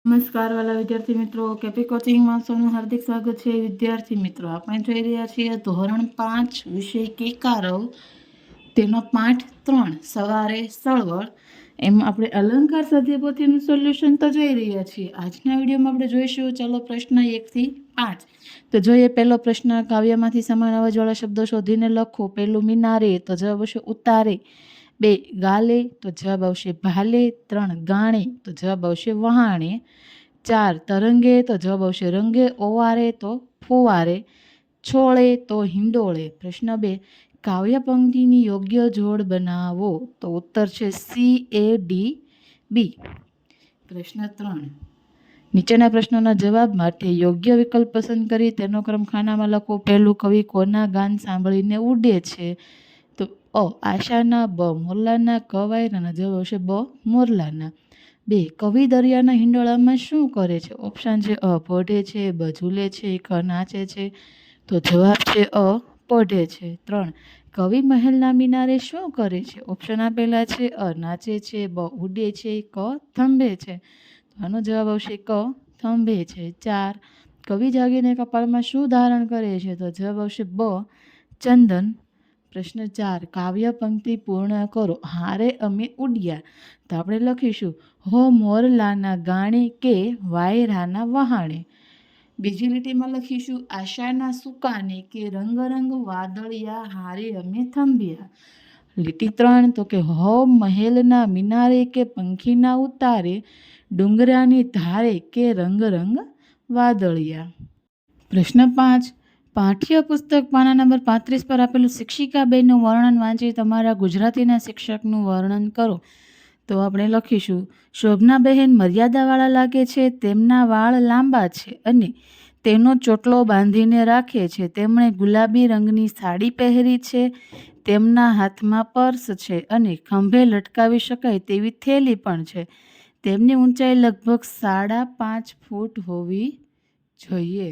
નમસ્કાર વાલા વિદ્યાર્થી મિત્રો, કેપી કોચિંગમાં સૌનું હાર્દિક સ્વાગત છે. વિદ્યાર્થી મિત્રો, આપણે જોઈ રહ્યા છીએ ધોરણ 5 વિષય કેકારવ, તેનો પાઠ 3 સવારે સળવળ. એમાં આપણે અલંકાર સદ્યપોથીનું સોલ્યુશન તો જોઈ રહ્યા છીએ. આજના વિડીયોમાં આપણે જોઈશું, ચાલો પ્રશ્ન 1 થી 5. તો જોઈએ પહેલો પ્રશ્ન, કાવ્યમાંથી સમાન અવાજવાળા શબ્દો શોધીને લખો. પહેલું મિનારે, તો જવાબ આવશે ઉતારે. 2 ગાલે, તો જવાબ આવશે ભાલે. 3 ગાણે, તો જવાબ આવશે વહાણે. 4 તરંગે, તો જવાબ આવશે રંગે. ઓવારે, તો ફુવારે. છોળે, તો હિંડોળે. પ્રશ્ન 2, કાવ્ય પંક્તિની યોગ્ય જોડ બનાવો. તો ઉત્તર છે CADB. પ્રશ્ન 3, નીચેના પ્રશ્નોના જવાબ માટે યોગ્ય વિકલ્પ પસંદ કરી તેનો ક્રમ ખાનામાં લખો. પહેલું, કવિ કોના ગાન સાંભળીને ઉડે છે? તો આશાના. બ મોરલાના. ક વાયરાના. જવાબ આવશે બ મોરલાના. 2 કવિ દરિયાના હિંડોળામાં શું કરે છે? ઓપ્શન છે અ પઢે છે, બ ઝૂલે છે, ક નાચે છે. તો જવાબ છે અ પઢે છે. 3 કવિ મહેલના મિનારે શું કરે છે? ઓપ્શન આપેલા છે અ નાચે છે, બ ઉડે છે, ક થંભે છે. તો આનો જવાબ આવશે ક થંભે છે. 4 કવિ જાગીને કપાળમાં શું ધારણ કરે છે? તો જવાબ આવશે બ ચંદન. પ્રશ્ન 4, કાવ્ય પંક્તિ પૂર્ણ કરો. હારે અમે ઉડ્યા. તો આપણે લખીશું હો મોરલાના ગાણે કે વાયરાના વહાણે. બીજી લીટીમાં લખીશું આશાના સુકાને કે રંગ રંગ વાદળિયા હારે અમે થંભ્યા. લીટી 3, તો કે હો મહેલના મિનારે કે પંખીના ઉતારે, ડુંગરાની ધારે કે રંગ રંગ વાદળિયા. પ્રશ્ન 5, પાઠ્યપુસ્તક પાના નંબર 35 પર આપેલું શિક્ષિકાબેનનું વર્ણન વાંચી તમારા ગુજરાતીના શિક્ષકનું વર્ણન કરો. તો આપણે લખીશું શોભનાબહેન મર્યાદાવાળા લાગે છે. તેમના વાળ લાંબા છે અને તેનો ચોટલો બાંધીને રાખે છે. તેમણે ગુલાબી રંગની સાડી પહેરી છે. તેમના હાથમાં પર્સ છે અને ખંભે લટકાવી શકાય તેવી થેલી પણ છે. તેમની ઊંચાઈ લગભગ 5.5 ફૂટ હોવી જોઈએ.